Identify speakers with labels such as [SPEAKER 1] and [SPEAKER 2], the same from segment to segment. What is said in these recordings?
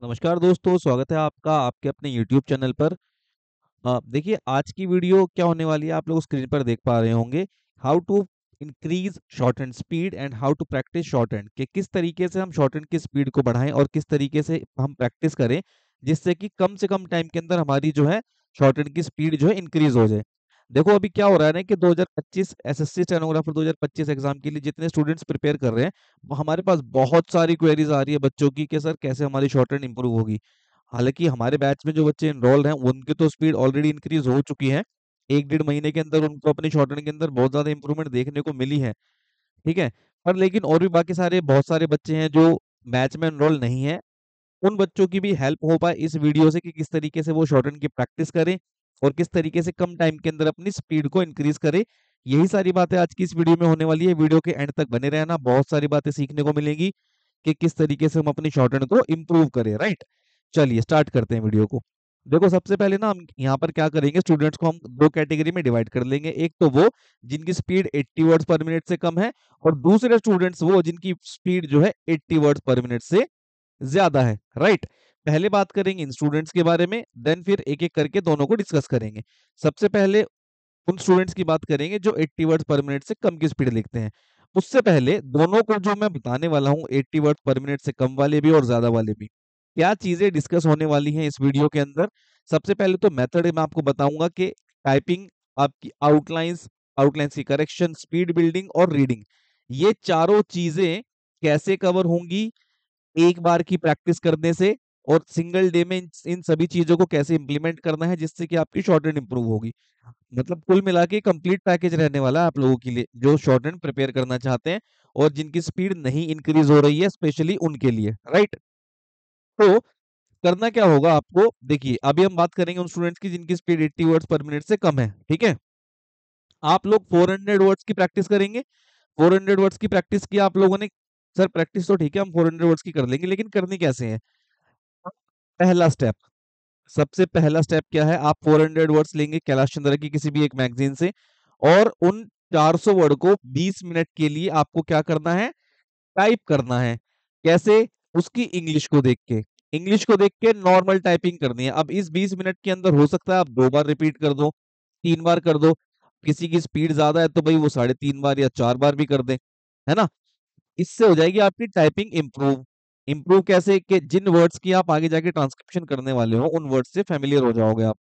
[SPEAKER 1] नमस्कार दोस्तों, स्वागत है आपका आपके अपने YouTube चैनल पर। देखिए आज की वीडियो क्या होने वाली है, आप लोग स्क्रीन पर देख पा रहे होंगे। How to increase short hand speed and how to practice short hand, कि किस तरीके से हम शॉर्ट हैंड की स्पीड को बढ़ाएं और किस तरीके से हम प्रैक्टिस करें जिससे कि कम से कम टाइम के अंदर हमारी जो है शॉर्ट हैंड की स्पीड जो है इंक्रीज हो जाए। देखो अभी क्या हो रहा है ना कि 2025 एसएससी स्टेनोग्राफर 2025 एग्जाम के लिए जितने स्टूडेंट्स प्रिपेयर कर रहे हैं, हमारे पास बहुत सारी क्वेरीज आ रही है बच्चों की कि सर कैसे हमारी शॉर्ट हैंड इंप्रूव होगी। हालांकि हमारे बैच में जो बच्चे इनरोल्ड हैं उनकी तो स्पीड ऑलरेडी इंक्रीज हो चुकी है। 1 डेढ़ महीने के अंदर उनको अपनी शॉर्ट हैंड के अंदर बहुत ज्यादा इंप्रूवमेंट देखने को मिली है। ठीक है। पर लेकिन और भी बाकी सारे बहुत सारे बच्चे हैं जो बैच में इनरोल नहीं है। उन बच्चों की भी हेल्प हो पाए इस वीडियो से कि किस तरीके से वो शॉर्ट हैंड की प्रैक्टिस करें और किस तरीके से कम टाइम के अंदर अपनी स्पीड को इंक्रीज करें। यही सारी बातें आज की इस वीडियो में होने वाली है। वीडियो के एंड तक बने रहना, बहुत सारी बातें सीखने को मिलेंगी कि किस तरीके से हम अपनी शॉर्ट हैंड को इम्प्रूव करें। राइट, चलिए स्टार्ट करते हैं वीडियो को। देखो सबसे पहले ना हम यहाँ पर क्या करेंगे, स्टूडेंट्स को हम दो कैटेगरी में डिवाइड कर लेंगे। एक तो वो जिनकी स्पीड 80 वर्ड्स पर मिनट से कम है, और दूसरे स्टूडेंट्स वो जिनकी स्पीड जो है 80 वर्ड्स पर मिनट से ज्यादा है। राइट, पहले बात करेंगे इन स्टूडेंट्स के बारे में, देन फिर एक एक करके दोनों को डिस्कस करेंगे। सबसे पहले उन स्टूडेंट्स की बात करेंगे जो 80 वर्ड्स पर मिनट से कम की स्पीड लिखते हैं। उससे पहले दोनों को जो मैं बताने वाला हूँ, 80 वर्ड्स पर मिनट से कम वाले भी और ज्यादा वाले भी, क्या चीजें डिस्कस होने वाली हैं इस वीडियो के अंदर। सबसे पहले तो मेथड मैं आपको बताऊंगा कि टाइपिंग, आपकी आउटलाइंस, आउटलाइंस की करेक्शन, स्पीड बिल्डिंग और रीडिंग, ये चारों चीजें कैसे कवर होंगी एक बार की प्रैक्टिस करने से, और सिंगल डे में इन सभी चीजों को कैसे इंप्लीमेंट करना है जिससे कि आपकी शॉर्ट हैंड इंप्रूव होगी। मतलब कुल मिला के कंप्लीट पैकेज रहने वाला है आप लोगों के लिए जो शॉर्ट हैंड प्रिपेयर करना चाहते हैं और जिनकी स्पीड नहीं इंक्रीज हो रही है, स्पेशली उनके लिए। राइट, तो करना क्या होगा आपको, देखिए अभी हम बात करेंगे उन स्टूडेंट्स की जिनकी स्पीड 80 वर्ड्स पर मिनट से कम है। ठीक है, आप लोग 400 वर्ड्स की प्रैक्टिस करेंगे। 400 वर्ड्स की प्रैक्टिस की आप लोगों ने, सर प्रैक्टिस तो ठीक है हम 400 वर्ड्स की कर लेंगे, लेकिन करनी कैसे है। पहला स्टेप, सबसे पहला स्टेप क्या है, आप 400 वर्ड्स लेंगे कैलाश चंद्र की किसी भी एक मैगजीन से, और उन 400 वर्ड को 20 मिनट के लिए आपको क्या करना है, टाइप करना है। कैसे, उसकी इंग्लिश को देख के, इंग्लिश को देख के नॉर्मल टाइपिंग करनी है। अब इस 20 मिनट के अंदर हो सकता है आप 2 बार रिपीट कर दो, 3 बार कर दो, किसी की स्पीड ज्यादा है तो भाई वो 3.5 बार या 4 बार भी कर दे, है ना। इससे हो जाएगी आपकी टाइपिंग इम्प्रूव। इम्प्रूव कैसे, कि जिन वर्ड्स की आप आगे जाके ट्रांसक्रिप्शन करने वाले हो उन वर्ड्स से फेमिलियर हो जाओगे आप।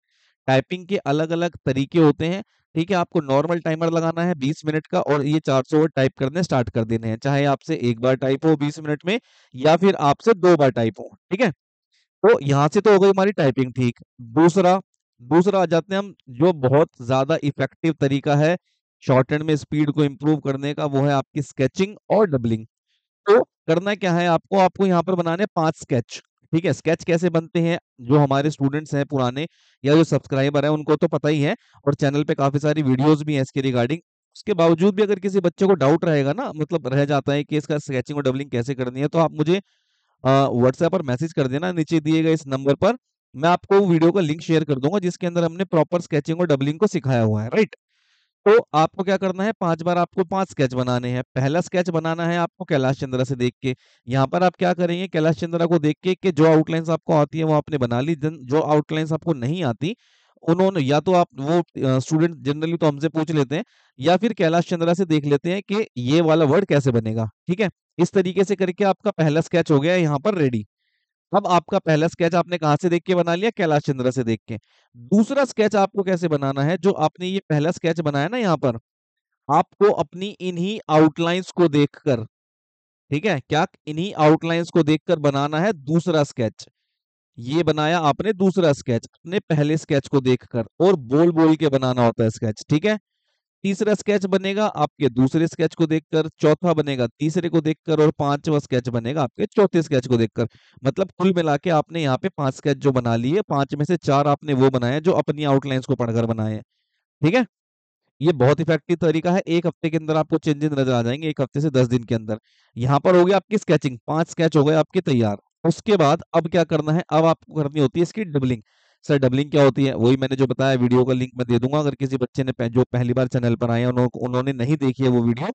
[SPEAKER 1] टाइपिंग के अलग अलग तरीके होते हैं। ठीक है, आपको नॉर्मल टाइमर लगाना है 20 मिनट का, और ये 400 वर्ड टाइप करने स्टार्ट कर देने हैं, चाहे आपसे एक बार टाइप हो 20 मिनट में या फिर आपसे 2 बार टाइप हो। ठीक है, तो यहाँ से तो हो गई हमारी टाइपिंग। ठीक, दूसरा, दूसरा आ जाते हैं हम, जो बहुत ज्यादा इफेक्टिव तरीका है शॉर्ट हैंड में स्पीड को इंप्रूव करने का, वो है आपकी स्केचिंग और डबलिंग। तो करना क्या है आपको, आपको यहाँ पर बनाने 5 स्केच। ठीक है, स्केच कैसे बनते हैं जो हमारे स्टूडेंट्स हैं पुराने या जो सब्सक्राइबर हैं उनको तो पता ही है, और चैनल पे काफी सारी वीडियोस भी हैं इसके रिगार्डिंग। उसके बावजूद भी अगर किसी बच्चे को डाउट रहेगा ना, मतलब रह जाता है कि इसका स्केचिंग और डबलिंग कैसे करनी है, तो आप मुझे व्हाट्सएप पर मैसेज कर देना नीचे दिए गए इस नंबर पर। मैं आपको वीडियो का लिंक शेयर कर दूंगा जिसके अंदर हमने प्रॉपर स्केचिंग और डबलिंग को सिखाया हुआ है। राइट, तो आपको क्या करना है, 5 बार आपको 5 स्केच बनाने हैं। पहला स्केच बनाना है आपको कैलाश चंद्र से देख के। यहाँ पर आप क्या करेंगे, कैलाश चंद्र को देख के जो आउटलाइंस आपको आती है वो आपने बना ली, जो आउटलाइंस आपको नहीं आती उन्होंने, या तो आप वो स्टूडेंट जनरली तो हमसे पूछ लेते हैं, या फिर कैलाश चंद्र से देख लेते हैं कि ये वाला वर्ड कैसे बनेगा। ठीक है, इस तरीके से करके आपका पहला स्केच हो गया है यहाँ पर रेडी। अब आपका पहला स्केच आपने कहाँ से देख के बना लिया, कैलाश चंद्र से देख के। दूसरा स्केच आपको कैसे बनाना है, जो आपने ये पहला स्केच बनाया ना यहाँ पर, आपको अपनी इन्हीं आउटलाइंस को देखकर, ठीक है, क्या इन्हीं आउटलाइंस को देखकर बनाना है दूसरा स्केच। ये बनाया आपने दूसरा स्केच अपने पहले स्केच को देखकर, और बोल बोल के बनाना होता है स्केच। ठीक है, तीसरा स्केच बनेगा आपके दूसरे स्केच को देखकर, चौथा बनेगा तीसरे को देखकर, और पांचवा स्केच बनेगा आपके चौथे स्केच को देखकर। मतलब कुल मिला के आपने यहाँ पे 5 स्केच जो बना लिए, 5 में से 4 आपने वो बनाए जो अपनी आउटलाइंस को पढ़कर बनाए हैं। ठीक है, ये बहुत इफेक्टिव तरीका है, 1 हफ्ते के अंदर आपको चेंजेस नजर आ जाएंगे, 1 हफ्ते से 10 दिन के अंदर। यहाँ पर हो गया आपकी स्केचिंग, 5 स्केच हो गए आपके तैयार। उसके बाद अब क्या करना है, अब आपको करनी होती है इसकी डबलिंग। सर डबलिंग क्या होती है, वही मैंने जो बताया, वीडियो का लिंक मैं दे दूंगा। अगर किसी बच्चे ने जो पहली बार चैनल पर आए हैं उन्होंने नहीं देखी है वो वीडियो,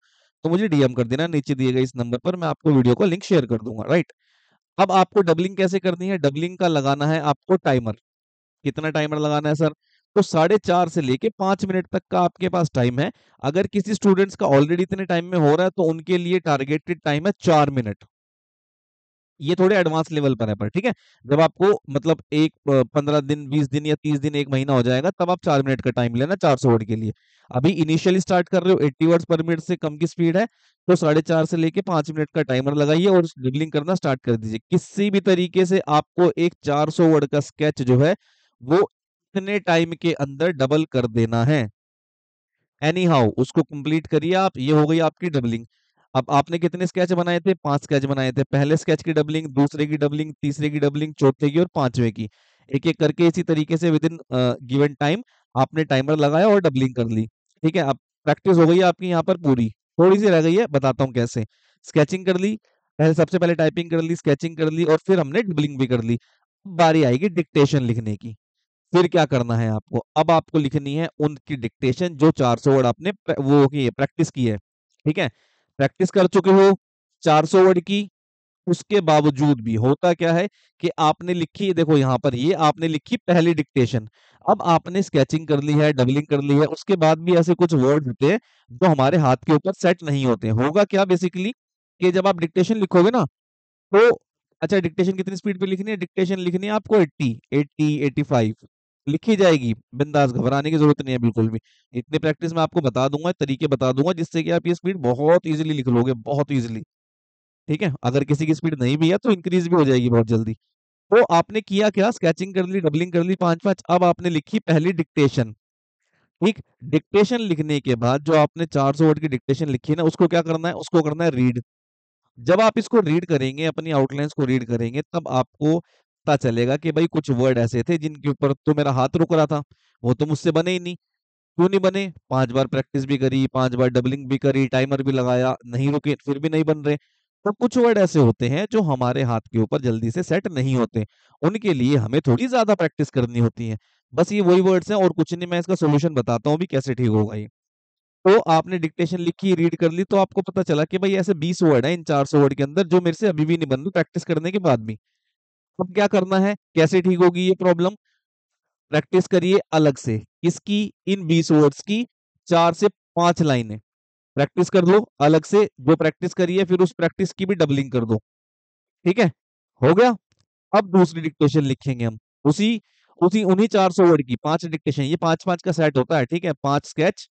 [SPEAKER 1] तो मुझे डीएम कर देना नीचे दिए गए इस नंबर पर, मैं आपको वीडियो का लिंक शेयर कर दूंगा। राइट, अब आपको डबलिंग कैसे करनी है? डबलिंग का लगाना है आपको टाइमर। कितना टाइमर लगाना है सर? तो 4:30 से लेके 5 मिनट तक का आपके पास टाइम है। अगर किसी स्टूडेंट्स का ऑलरेडी इतने टाइम में हो रहा है तो उनके लिए टारगेटेड टाइम है 4 मिनट। ये थोड़े एडवांस लेवल पर है, पर ठीक है। जब आपको मतलब एक 15 दिन 20 दिन या 30 दिन 1 महीना हो जाएगा तब आप 4 मिनट का टाइम लेना 400 वर्ड के लिए। अभी इनिशियली स्टार्ट कर रहे हो, 80 वर्ड्स पर मिनट से कम की स्पीड है, तो 4:30 से लेके 5 मिनट का टाइमर लगाइए और ड्रिबलिंग करना स्टार्ट कर दीजिए। किसी भी तरीके से आपको एक 400 वर्ड का स्केच जो है वो इतने टाइम के अंदर डबल कर देना है। एनी हाउ उसको कंप्लीट करिए आप। ये हो गई आपकी डबलिंग। अब आपने कितने स्केच बनाए थे? 5 स्केच बनाए थे। पहले स्केच की डबलिंग, दूसरे की डबलिंग, तीसरे की डबलिंग, चौथे की और 5वें की। एक एक करके इसी तरीके से विद इन गिवन टाइम आपने टाइमर लगाया और डबलिंग कर ली। ठीक है, अब प्रैक्टिस हो गई है आपकी यहाँ पर पूरी। थोड़ी सी रह गई है, बताता हूँ कैसे। स्केचिंग कर ली, पहले सबसे पहले टाइपिंग कर ली, स्केचिंग कर ली और फिर हमने डबलिंग भी कर ली। अब बारी आएगी डिक्टेशन लिखने की। फिर क्या करना है आपको? अब आपको लिखनी है उनकी डिक्टेशन जो 400 वर्ड आपने वो की प्रैक्टिस की है। ठीक है, प्रैक्टिस कर चुके हो 400 वर्ड की। उसके बावजूद भी होता क्या है कि आपने लिखी, देखो यहाँ पर ये आपने लिखी पहली डिक्टेशन। अब आपने स्केचिंग कर ली है, डबलिंग कर ली है, उसके बाद भी ऐसे कुछ वर्ड होते हैं जो हमारे हाथ के ऊपर सेट नहीं होते। होगा क्या बेसिकली कि जब आप डिक्टेशन लिखोगे ना तो अच्छा, डिक्टेशन कितनी स्पीड पे लिखनी है? डिक्टेशन लिखनी है आपको 80, 80, 85 लिखी जाएगी। बिंदास, घबराने की जरूरत नहीं है बिल्कुल भी। इतनी प्रैक्टिस मैं आपको बता दूंगा, तरीके बता दूंगा जिससे कि आप ये स्पीड बहुत इजीली लिख लोगे, बहुत इजीली। ठीक है, अगर किसी की स्पीड नहीं भी है तो इंक्रीज भी हो जाएगी बहुत जल्दी। तो आपने किया क्या? स्केचिंग कर ली, डबलिंग कर ली, पांच पांच। अब आपने लिखी पहली डिक्टेशन। ठीक, डिक्टेशन लिखने के बाद जो आपने 400 वर्ड की डिक्टेशन लिखी है ना, उसको क्या करना है? उसको करना है रीड। जब आप इसको रीड करेंगे, अपनी आउटलाइंस को रीड करेंगे, तब आपको पता चलेगा कि भाई कुछ वर्ड ऐसे थे जिनके ऊपर तो मेरा हाथ रुक रहा था, वो तो मुझसे बने ही नहीं। क्यों नहीं बने? 5 बार प्रैक्टिस भी करी, 5 बार डबलिंग भी करी, टाइमर भी लगाया, नहीं रुके, फिर भी नहीं बन रहे। तो कुछ वर्ड ऐसे होते हैं जो हमारे हाथ के ऊपर जल्दी से सेट नहीं होते। उनके लिए हमें थोड़ी ज्यादा प्रैक्टिस करनी होती है। बस ये वही वर्ड्स हैं और कुछ नहीं। मैं इसका सोल्यूशन बताता हूँ भी कैसे ठीक होगा ये। तो आपने डिक्टेशन लिखी, रीड कर ली, तो आपको पता चला कि भाई ऐसे 20 वर्ड है इन 400 वर्ड के अंदर जो मेरे से अभी भी नहीं बन रही प्रैक्टिस करने के बाद भी। अब क्या करना है? कैसे ठीक होगी ये प्रॉब्लम? प्रैक्टिस करिए अलग से। किसकी? इन 20 वर्ड्स की 4 से 5 लाइनें प्रैक्टिस कर लो अलग से। जो प्रैक्टिस करी है फिर उस प्रैक्टिस की भी डबलिंग कर दो। ठीक है, हो गया। अब दूसरी डिक्टेशन लिखेंगे हम। उसी उसी उन्हीं 400 वर्ड की 5 डिक्टेशन। ये 5 5 का सेट होता है। ठीक है, 5 sketch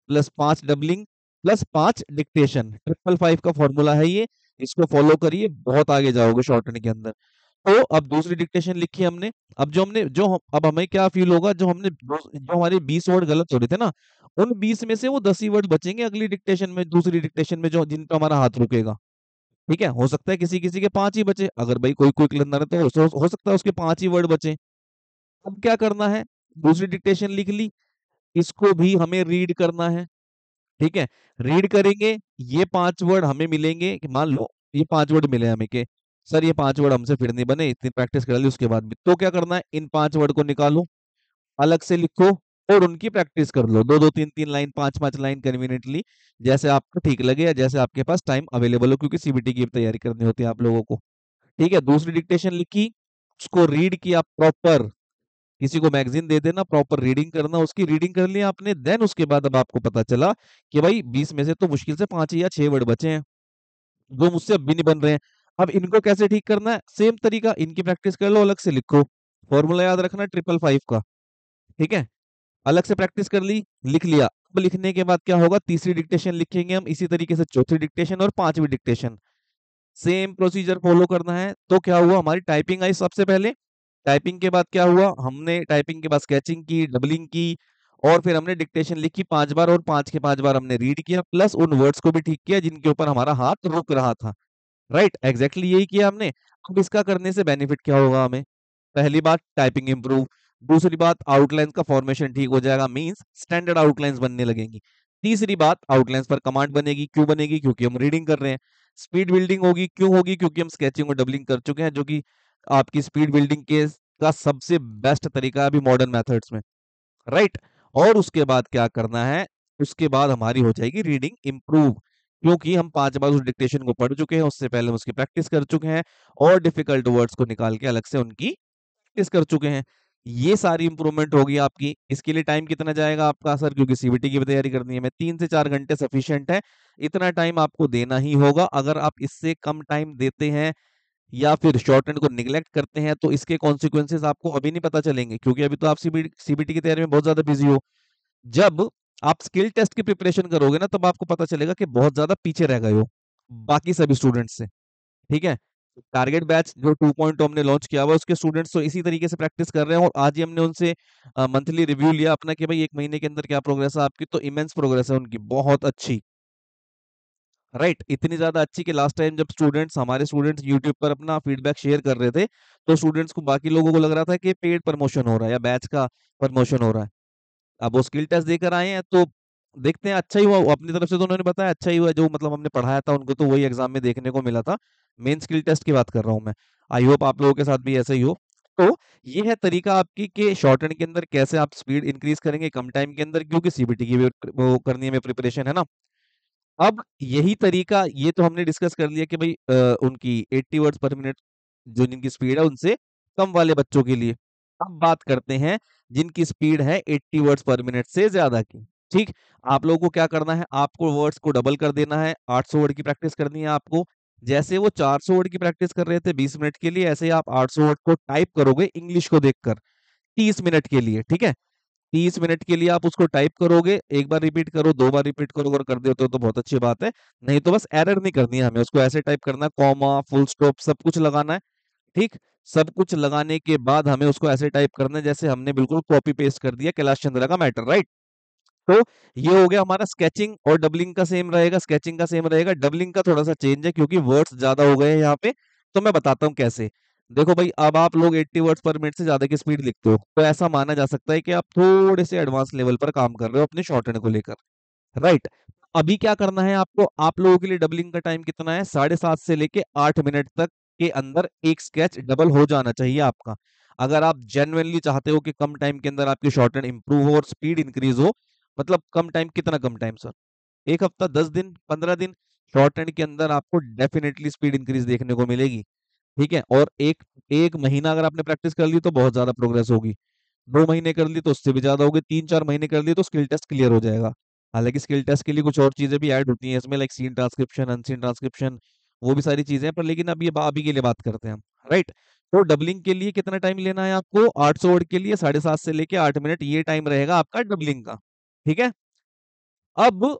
[SPEAKER 1] plus 5 doubling plus 5 dictation, 555 का फॉर्मूला है ये। इसको फॉलो करिए, बहुत आगे जाओगे शॉर्टकट के अंदर। तो अब दूसरी डिक्टेशन लिखी हमने। अब जो हमने अब हमें क्या फील होगा? जो हमारे 20 वर्ड गलत हो रहे थे ना, उन 20 में से वो 10 ही वर्ड बचेंगे अगली डिक्टेशन में, दूसरी डिक्टेशन में, जो जिन पे हमारा हाथ रुकेगा। ठीक है, हो सकता है किसी किसी के 5 ही बचे। अगर भाई कोई क्विक लर्नर है तो हो सकता है उसके 5 ही वर्ड बचे। अब क्या करना है? दूसरी डिक्टेशन लिख ली, इसको भी हमें रीड करना है। ठीक है, रीड करेंगे। ये 5 वर्ड हमें मिलेंगे कि मान लो ये 5 वर्ड मिले हमें के सर ये 5 वर्ड हमसे फिर नहीं बने, इतनी प्रैक्टिस कर ली उसके बाद भी। तो क्या करना है? इन 5 वर्ड को निकालो, अलग से लिखो और उनकी प्रैक्टिस कर लो। दो दो तीन तीन लाइन, 5 5 लाइन कन्वीनियंटली, जैसे आपको ठीक लगे या जैसे आपके पास टाइम अवेलेबल हो, क्योंकि सीबीटी की तैयारी करनी होती है आप लोगों को। ठीक है, दूसरी डिक्टेशन लिखी, उसको रीड किया प्रॉपर। किसी को मैगजीन दे देना, प्रॉपर रीडिंग करना, उसकी रीडिंग कर लिया आपने। देन उसके बाद अब आपको पता चला कि भाई 20 में से तो मुश्किल से 5 या 6 वर्ड बचे हैं जो मुझसे अब भी नहीं बन रहे हैं। अब इनको कैसे ठीक करना है? सेम तरीका, इनकी प्रैक्टिस कर लो, अलग से लिखो। फॉर्मूला याद रखना 555 का। ठीक है, अलग से प्रैक्टिस कर ली, लिख लिया। अब लिखने के बाद क्या होगा? तीसरी डिक्टेशन लिखेंगे हम, इसी तरीके से चौथी डिक्टेशन और 5वीं डिक्टेशन। सेम प्रोसीजर फॉलो करना है। तो क्या हुआ? हमारी टाइपिंग आई सबसे पहले। टाइपिंग के बाद क्या हुआ? हमने टाइपिंग के बाद स्केचिंग की, डबलिंग की और फिर हमने डिक्टेशन लिखी 5 बार और 5 के 5 बार हमने रीड किया, प्लस उन वर्ड्स को भी ठीक किया जिनके ऊपर हमारा हाथ रुक रहा था। राइट, एग्जैक्टली यही किया हमने। अब इसका करने से बेनिफिट क्या होगा हमें? पहली बात, टाइपिंग इंप्रूव। दूसरी बात, आउटलाइन का फॉर्मेशन ठीक हो जाएगा, मींस स्टैंडर्ड आउटलाइंस बनने लगेंगी। तीसरी बात, आउटलाइंस पर कमांड बनेगी। क्यों बनेगी? क्योंकि हम रीडिंग कर रहे हैं। स्पीड बिल्डिंग होगी। क्यों होगी? क्योंकि हम स्केचिंग और डबलिंग कर चुके हैं, जो कि आपकी स्पीड बिल्डिंग के का सबसे बेस्ट तरीका है अभी मॉडर्न मेथड्स में। राइट, और उसके बाद क्या करना है? उसके बाद हमारी हो जाएगी रीडिंग इंप्रूव। क्योंकि हम 5 बार उस डिक्टेशन को पढ़ चुके हैं, उससे पहले हम उसकी प्रैक्टिस कर चुके हैं और डिफिकल्ट वर्ड्स को निकाल के अलग से उनकी प्रैक्टिस कर चुके हैं। ये सारी इंप्रूवमेंट होगी आपकी। इसके लिए टाइम कितना जाएगा आपका सर, क्योंकि सीबीटी की भी तैयारी करनी है, मैं 3 से 4 घंटे सफिशिएंट है, इतना टाइम आपको देना ही होगा। अगर आप इससे कम टाइम देते हैं या फिर शॉर्ट हैंड को निग्लेक्ट करते हैं तो इसके कॉन्सिक्वेंसेस आपको अभी नहीं पता चलेंगे, क्योंकि अभी तो आप सीबीटी की तैयारी में बहुत ज्यादा बिजी हो। जब आप स्किल टेस्ट की प्रिपरेशन करोगे ना, तब आपको पता चलेगा कि बहुत ज्यादा पीछे रह गए हो बाकी सभी स्टूडेंट्स से। ठीक है, टारगेट बैच जो 2.0 हमने लॉन्च किया हुआ है, उसके स्टूडेंट्स तो इसी तरीके से प्रैक्टिस कर रहे हैं, और आज ही हमने उनसे मंथली रिव्यू लिया अपना कि भाई 1 महीने के अंदर क्या प्रोग्रेस है आपकी, तो इमेंस प्रोग्रेस है उनकी, बहुत अच्छी। राइट, इतनी ज्यादा अच्छी कि लास्ट टाइम जब हमारे स्टूडेंट्स यूट्यूब पर अपना फीडबैक शेयर कर रहे थे, तो स्टूडेंट्स को, बाकी लोगों को लग रहा था कि पेड प्रमोशन हो रहा है या बैच का प्रमोशन हो रहा है। अब वो स्किल टेस्ट देकर आए हैं, तो देखते हैं, अच्छा ही हुआ। वो अपनी तरफ से तो उन्होंने बताया अच्छा ही हुआ, जो मतलब हमने पढ़ाया था उनको तो वही एग्जाम में देखने को मिला था। मेन स्किल टेस्ट की बात कर रहा हूँ मैं। आई होप आप लोगों के साथ भी ऐसा ही हो। तो ये है तरीका आपकी कि शॉर्ट हैंड के अंदर कैसे आप स्पीड इंक्रीज करेंगे कम टाइम के अंदर, क्योंकि सीबीटी की भी वो करनी है प्रिपरेशन, है ना। अब यही तरीका, ये तो हमने डिस्कस कर लिया कि भाई उनकी 80 वर्ड्स पर मिनट जो जिनकी स्पीड है उनसे कम वाले बच्चों के लिए। अब बात करते हैं जिनकी स्पीड है 80 वर्ड्स पर मिनट से ज्यादा की। ठीक, आप लोगों को क्या करना है, आपको वर्ड्स को डबल कर देना है, 800 वर्ड की प्रैक्टिस करनी है आपको। जैसे वो 400 वर्ड की प्रैक्टिस कर रहे थे 20 मिनट के लिए, ऐसे ही आप 800 वर्ड को टाइप करोगे इंग्लिश को देखकर 30 मिनट के लिए। ठीक है, 30 मिनट के लिए आप उसको टाइप करोगे, एक बार रिपीट करो, 2 बार रिपीट करो, अगर कर देते हो तो बहुत अच्छी बात है। नहीं तो बस एरर नहीं करनी है हमें, उसको ऐसे टाइप करना है, कॉमा फुल स्टॉप सब कुछ लगाना है। ठीक, सब कुछ लगाने के बाद हमें उसको ऐसे टाइप करना है जैसे हमने बिल्कुल कॉपी पेस्ट कर दिया कैलाश चंद्र का मैटर, राइट। तो ये हो गया हमारा स्केचिंग और डबलिंग का सेम रहेगा, स्केचिंग का सेम रहेगा, डबलिंग का थोड़ा सा चेंज है क्योंकि वर्ड्स ज्यादा हो गए हैं यहाँ पे। तो मैं बताता हूँ कैसे। देखो भाई, अब आप लोग 80 वर्ड्स पर मिनट से ज्यादा की स्पीड लिखते हो, तो ऐसा माना जा सकता है कि आप थोड़े से एडवांस लेवल पर काम कर रहे हो अपने शॉर्ट हैंड को लेकर, राइट। अभी क्या करना है आपको, आप लोगों के लिए डबलिंग का टाइम कितना है, 7.5 से लेके 8 मिनट तक के अंदर एक स्केच डबल हो जाना चाहिए आपका। अगर आप जेन्युइनली चाहते हो कि कम टाइम के अंदर आपकी शॉर्ट हैंड इंप्रूव हो और स्पीड इंक्रीज हो, मतलब कम टाइम, कितना कम टाइम सर, 1 हफ्ता, 10 दिन, 15 दिन, शॉर्ट हैंड के अंदर आपको डेफिनेटली स्पीड इंक्रीज देखने को मिलेगी। ठीक है, और एक एक महीना अगर आपने प्रैक्टिस कर ली तो बहुत ज्यादा प्रोग्रेस होगी, 2 महीने कर ली तो उससे भी ज्यादा होगी, 3-4 महीने कर ली तो स्किल टेस्ट क्लियर हो जाएगा। हालांकि स्किल टेस्ट के लिए कुछ और चीजें भी ऐड होती हैं इसमें, like seen transcription, unseen transcription, वो भी सारी चीजें हैं, पर लेकिन अब ये अभी के लिए बात करते हैं हम, राइट। तो डबलिंग के लिए कितना टाइम लेना है आपको, 800 वर्ड के लिए 7.5 से लेके 8 मिनट, ये टाइम रहेगा आपका डबलिंग का। ठीक है, अब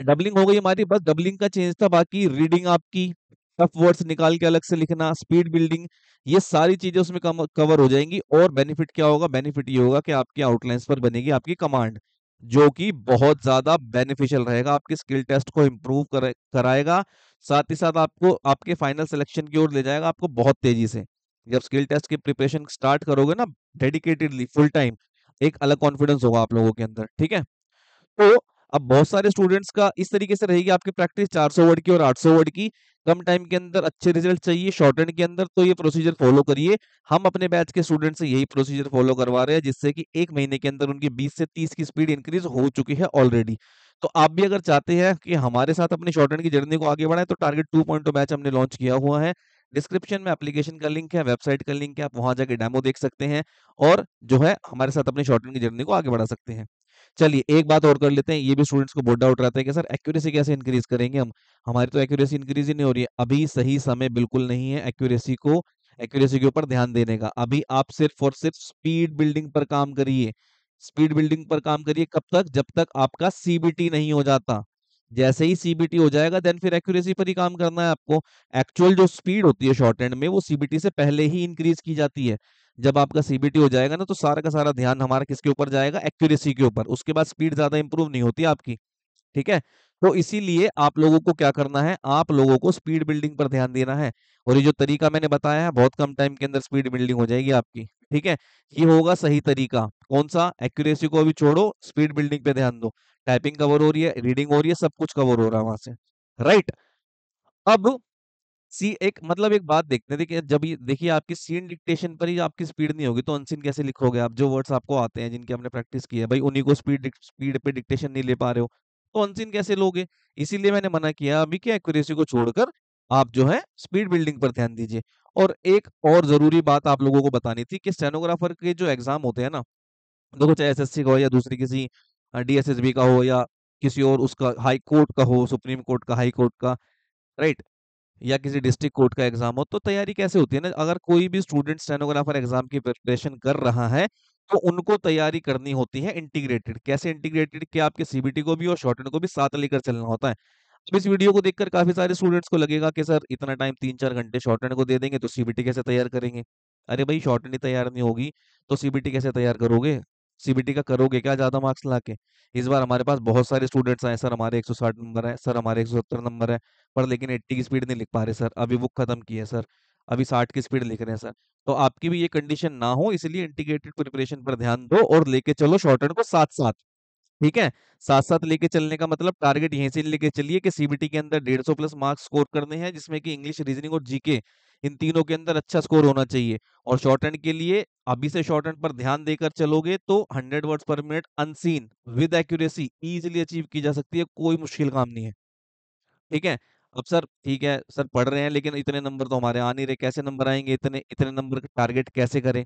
[SPEAKER 1] डबलिंग हो गई हमारी, बस डबलिंग का चेंज था, बाकी रीडिंग आपकी, टफ वर्ड्स निकाल के अलग से लिखना, स्पीड बिल्डिंग, ये सारी चीजें उसमें कवर हो जाएंगी। और बेनिफिट क्या होगा, बेनिफिट ये होगा कि आपकी आउटलाइंस पर बनेगी आपकी कमांड, जो कि बहुत ज्यादा बेनिफिशियल रहेगा, आपके स्किल टेस्ट को इम्प्रूव कराएगा। साथ ही साथ आपको आपके फाइनल सिलेक्शन की ओर ले जाएगा आपको बहुत तेजी से। जब स्किल टेस्ट की प्रिपरेशन स्टार्ट करोगे ना, डेडिकेटेडली फुल टाइम, एक अलग कॉन्फिडेंस होगा आप लोगों के अंदर। ठीक है, तो अब बहुत सारे स्टूडेंट्स का इस तरीके से रहेगी आपकी प्रैक्टिस, 400 वर्ड की और 800 वर्ड की, कम टाइम के अंदर अच्छे रिजल्ट चाहिए शॉर्ट हैंड के अंदर, तो ये प्रोसीजर फॉलो करिए। हम अपने बैच के स्टूडेंट से यही प्रोसीजर फॉलो करवा रहे हैं, जिससे कि 1 महीने के अंदर उनकी 20 से 30 की स्पीड इंक्रीज हो चुकी है ऑलरेडी। तो आप भी अगर चाहते हैं कि हमारे साथ अपनी शॉर्ट हैंड की जर्नी को आगे बढ़ाएं, तो टारगेट 2.0 बैच हमने लॉन्च किया हुआ है। डिस्क्रिप्शन में एप्लीकेशन का लिंक है, वेबसाइट का लिंक है, आप वहां जाके डेमो देख सकते हैं और जो है हमारे साथ अपनी शॉर्ट हैंड की जर्नी को आगे बढ़ा सकते हैं। चलिए एक बात और कर लेते हैं, ये भी स्टूडेंट्स को बहुत डाउट रहता है कि सर एक्यूरेसी कैसे इंक्रीज करेंगे हम, हमारी तो एक्यूरेसी इंक्रीज ही नहीं हो रही है। अभी सही समय बिल्कुल नहीं है एक्यूरेसी के ऊपर ध्यान देने का। अभी आप सिर्फ और सिर्फ स्पीड बिल्डिंग पर काम करिए, स्पीड बिल्डिंग पर काम करिए। कब तक, जब तक आपका सीबीटी नहीं हो जाता। जैसे ही सीबीटी हो जाएगा देन फिर एक्यूरेसी पर ही काम करना है आपको। एक्चुअल जो स्पीड होती है शॉर्ट हैंड में, वो सीबीटी से पहले ही इंक्रीज की जाती है। जब आपका सीबीटी हो जाएगा ना, तो सारा का सारा ध्यान हमारा किसके ऊपर जाएगा, एक्यूरेसी के ऊपर। उसके बाद स्पीड ज्यादा इंप्रूव नहीं होती आपकी। ठीक है, तो इसीलिए आप लोगों को क्या करना है, आप लोगों को स्पीड बिल्डिंग पर ध्यान देना है। और ये जो तरीका मैंने बताया है, बहुत कम टाइम के अंदर स्पीड बिल्डिंग हो जाएगी आपकी। ठीक है, ये होगा सही तरीका। कौन सा, एक्यूरेसी को अभी छोड़ो, स्पीड बिल्डिंग पे ध्यान दो। टाइपिंग कवर हो रही है, रीडिंग हो रही है, सब कुछ कवर हो रहा है वहां से, राइट। अब सी एक मतलब एक बात देखते हैं, देखिए जब ये देखिए आपकी सीन डिक्टेशन पर ही आपकी स्पीड नहीं होगी, तो अनसीन कैसे लिखोगे आप, जो वर्ड्स आपको आते हैं जिनकी आपने प्रैक्टिस की है, भाई उन्हीं को स्पीड स्पीड पे डिक्टेशन नहीं ले पा रहे हो। तो अनसीन कैसे लोगे? इसीलिए मैंने मना किया अभी कि एक्यूरेसी को छोड़कर आप जो है स्पीड बिल्डिंग पर ध्यान दीजिए। और एक और जरूरी बात आप लोगों को बतानी थी कि स्टेनोग्राफर के जो एग्जाम होते हैं ना, देखो चाहे एसएससी का हो या दूसरी किसी डीएसएसबी का हो या किसी और उसका हाई कोर्ट का हो, सुप्रीम कोर्ट का, हाई कोर्ट का, राइट, या किसी डिस्ट्रिक्ट कोर्ट का एग्जाम हो, तो तैयारी कैसे होती है ना, अगर कोई भी स्टूडेंट स्टेनोग्राफर एग्जाम की प्रिपरेशन कर रहा है तो उनको तैयारी करनी होती है इंटीग्रेटेड। कैसे इंटीग्रेटेड? कि आपके सीबीटी को भी और शॉर्टन को भी साथ लेकर चलना होता है। अब इस वीडियो को देखकर काफी सारे स्टूडेंट्स को लगेगा कि सर इतना टाइम 3-4 घंटे शॉर्टहैंड को दे देंगे तो सीबीटी कैसे तैयार करेंगे? अरे भाई, शॉर्टहैंड ही तैयार नहीं होगी तो सीबीटी कैसे तैयार करोगे? सीबीटी का करोगे क्या ज्यादा मार्क्स लाके? इस बार हमारे पास बहुत सारे स्टूडेंट्स आए, सर हमारे 160 नंबर है, सर हमारे 170 नंबर है, पर लेकिन 80 की स्पीड नहीं लिख पा रहे सर, अभी बुक खत्म की है सर, अभी 60 की स्पीड लिख रहे हैं सर। तो आपकी भी ये कंडीशन ना हो, इसलिए इंटीग्रेटेड प्रिपरेशन पर ध्यान दो और लेके चलो शॉर्टहैंड को साथ साथ। ठीक है? साथ साथ लेके चलने का मतलब टारगेट यहीं से लेके चलिए कि सीबीटी के अंदर 150 प्लस मार्क्स स्कोर करने हैं, जिसमें कि इंग्लिश, रीजनिंग और जीके, इन तीनों के अंदर अच्छा स्कोर होना चाहिए। और शॉर्ट हैंड के लिए अभी से शॉर्ट हैंड पर ध्यान देकर चलोगे तो 100 वर्ड्स पर minute unseen with accuracy easily achieve की जा सकती है, कोई मुश्किल काम नहीं है। ठीक है? अब सर ठीक है सर, पढ़ रहे हैं लेकिन इतने नंबर तो हमारे आ नहीं रहे, कैसे नंबर आएंगे? इतने इतने नंबर का टारगेट कैसे करें?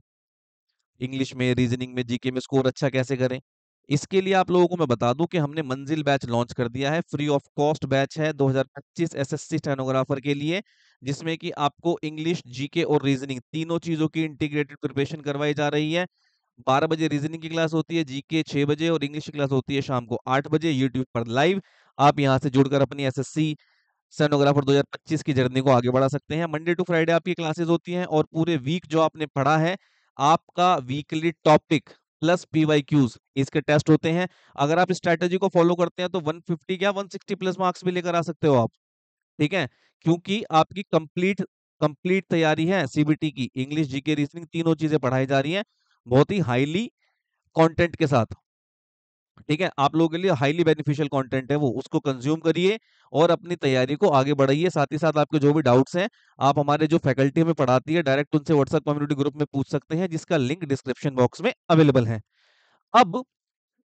[SPEAKER 1] इंग्लिश में, रीजनिंग में, जीके में स्कोर अच्छा कैसे करें? इसके लिए आप लोगों को मैं बता दूं कि हमने मंजिल बैच लॉन्च कर दिया है, फ्री ऑफ कॉस्ट बैच है 2025 एसएससी स्टेनोग्राफर के लिए, जिसमें कि आपको इंग्लिश, जीके और रीजनिंग तीनों चीजों की इंटीग्रेटेड प्रिपरेशन करवाई जा रही है। 12 बजे रीजनिंग की क्लास होती है, जीके 6 बजे और इंग्लिश की क्लास होती है शाम को 8 बजे यूट्यूब पर लाइव। आप यहाँ से जुड़कर अपनी एसएससी स्टेनोग्राफर 2025 की जर्नी को आगे बढ़ा सकते हैं। मंडे टू फ्राइडे आपकी क्लासेस होती हैं और पूरे वीक जो आपने पढ़ा है, आपका वीकली टॉपिक प्लस पीवाईक्यूज, इसके टेस्ट होते हैं। अगर आप स्ट्रेटेजी को फॉलो करते हैं तो 150 क्या 160 प्लस मार्क्स भी लेकर आ सकते हो आप। ठीक है? क्योंकि आपकी कंप्लीट कंप्लीट तैयारी है सीबीटी की, इंग्लिश, जीके, रीजनिंग तीनों चीजें पढ़ाई जा रही हैं बहुत ही हाईली कंटेंट के साथ। ठीक है? आप लोगों के लिए हाईली बेनिफिशियल कंटेंट है वो, उसको कंज्यूम करिए और अपनी तैयारी को आगे बढ़ाइए। साथ ही साथ आपके जो भी डाउट्स हैं, आप हमारे जो फैकल्टी हमें पढ़ाती है डायरेक्ट उनसे व्हाट्सएप कम्युनिटी ग्रुप में पूछ सकते हैं, जिसका लिंक डिस्क्रिप्शन बॉक्स में अवेलेबल है। अब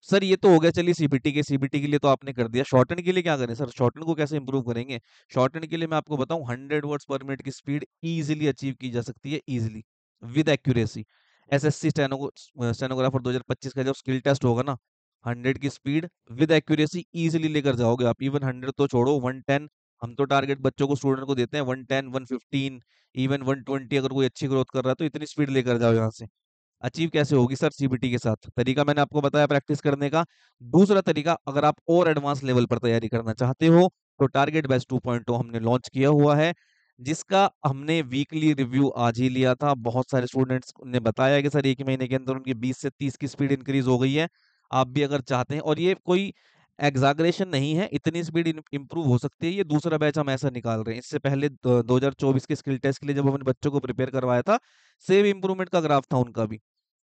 [SPEAKER 1] सर ये तो हो गया, चलिए सीबीटी के लिए तो आपने कर दिया, शॉर्टन के लिए क्या करें सर? शॉर्टन को कैसे इंप्रूव करेंगे? शॉर्टन के लिए मैं आपको बताऊं, 100 वर्ड्स पर मिनट की स्पीड इजीली अचीव की जा सकती है, easily with accuracy. SSC stenographer 2025 का जब स्किल टेस्ट होगा ना, 100 की स्पीड विद एक्यूरेसी इजीली लेकर जाओगे आप। इवन 100 तो छोड़ो, 110 हम तो टारगेट बच्चों को, स्टूडेंट को देते हैं 110, 115, इवन 120। अगर कोई अच्छी ग्रोथ कर रहा है तो इतनी स्पीड लेकर जाओ यहाँ से। अचीव कैसे होगी सर सीबीटी के साथ? तरीका मैंने आपको बताया प्रैक्टिस करने का। दूसरा तरीका, अगर आप और एडवांस लेवल पर तैयारी करना चाहते हो तो टारगेट बैच 2.0 हमने लॉन्च किया हुआ है, जिसका हमने वीकली रिव्यू आज ही लिया था। बहुत सारे स्टूडेंट्स ने बताया कि सर 1 महीने के अंदर उनकी 20 से 30 की स्पीड इंक्रीज हो गई है। आप भी अगर चाहते हैं, और ये कोई एग्जागरेशन नहीं है, इतनी स्पीड इंप्रूव हो सकती है, ये दूसरा बैच हम ऐसा निकाल रहे हैं। इससे पहले 2024 के स्किल टेस्ट के लिए जब हमने बच्चों को प्रिपेयर करवाया था, सेम इंप्रूवमेंट का ग्राफ था उनका भी।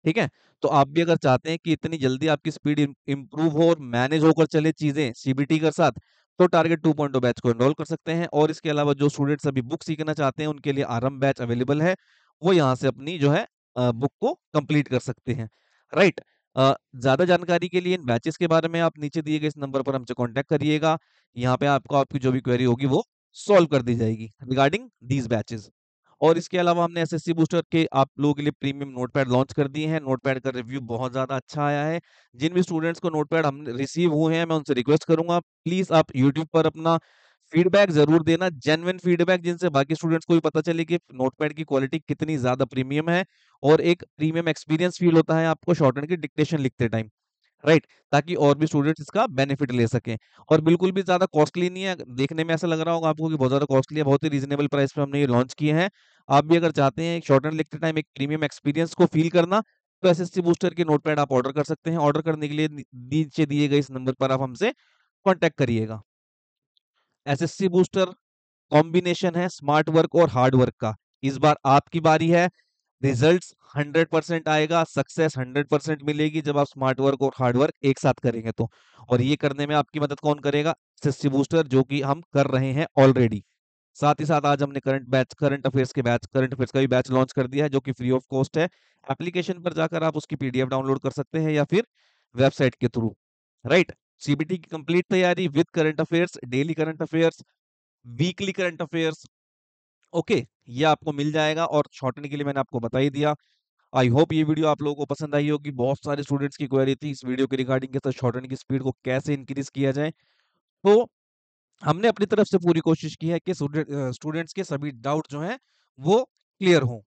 [SPEAKER 1] ठीक है? तो आप भी अगर चाहते हैं कि इतनी जल्दी आपकी स्पीड इंप्रूव हो और मैनेज होकर चले चीजें सीबीटी के साथ, तो टारगेट 2.0 बैच को एनरोल कर सकते हैं। और इसके अलावा जो स्टूडेंट्स अभी बुक सीखना चाहते हैं उनके लिए आरंभ बैच अवेलेबल है, वो यहाँ से अपनी जो है बुक को कंप्लीट कर सकते हैं। राइट? ज्यादा जानकारी के लिए इन बैचेस के बारे में आप नीचे दिए गए इस नंबर पर हमसे कांटेक्ट करिएगा। यहाँ पे आपको आपकी जो भी क्वेरी होगी वो सॉल्व कर दी जाएगी रिगार्डिंग दीज बैचेस। और इसके अलावा हमने एसएससी बूस्टर के आप लोगों के लिए प्रीमियम नोटपैड लॉन्च कर दिए हैं। नोटपैड का रिव्यू बहुत ज्यादा अच्छा आया है। जिन भी स्टूडेंट्स को नोटपैड हम रिसीव हुए हैं, मैं उनसे रिक्वेस्ट करूंगा प्लीज आप यूट्यूब पर अपना फीडबैक जरूर देना, जेन्युइन फीडबैक, जिनसे बाकी स्टूडेंट्स को भी पता चले कि नोटपैड की क्वालिटी कितनी ज्यादा प्रीमियम है और एक प्रीमियम एक्सपीरियंस फील होता है आपको शॉर्टहैंड की डिक्टेशन लिखते टाइम। राइट? ताकि और भी स्टूडेंट्स इसका बेनिफिट ले सकें। और बिल्कुल भी ज्यादा कॉस्टली नहीं है, देखने में ऐसा लग रहा होगा आपको कि बहुत ज्यादा कॉस्टली है, बहुत ही रीजनेबल प्राइस पे हमने ये लॉन्च किए हैं। आप भी अगर चाहते हैं एक शॉर्ट हैंड लिखते टाइम एक प्रीमियम एक्सपीरियंस को फील करना, तो एसएससी बूस्टर के नोटपैड आप ऑर्डर कर सकते हैं। ऑर्डर करने के लिए नीचे दिए गए इस नंबर पर आप हमसे कांटेक्ट करिएगा। एसएससी बूस्टर कॉम्बिनेशन है स्मार्ट वर्क और हार्ड वर्क का। इस बार आपकी बारी है, रिजल्ट्स 100% आएगा, सक्सेस 100% मिलेगी जब आप स्मार्ट वर्क और हार्ड वर्क एक साथ करेंगे तो। और ये करने में आपकी मदद कौन करेगा? एसएससी बूस्टर, जो कि हम कर रहे हैं ऑलरेडी। साथ ही साथ आज हमने करंट अफेयर्स का भी बैच लॉन्च कर दिया है, जो कि फ्री ऑफ कॉस्ट है। एप्लीकेशन पर जाकर आप उसकी पीडीएफ डाउनलोड कर सकते हैं या फिर वेबसाइट के थ्रू। राइट? सीबीटी की कंप्लीट तैयारी with current affairs, daily current affairs, weekly current affairs. Okay, ये आपको मिल जाएगा और शॉर्टन के लिए मैंने आपको बता ही दिया। आई होप ये वीडियो आप लोगों को पसंद आई होगी। बहुत सारे स्टूडेंट्स की क्वेरी थी इस वीडियो के रिगार्डिंग के साथ शॉर्टन की स्पीड को कैसे इंक्रीज किया जाए। तो हमने अपनी तरफ से पूरी कोशिश की है कि स्टूडेंट्स के सभी डाउट जो हैं वो क्लियर हों।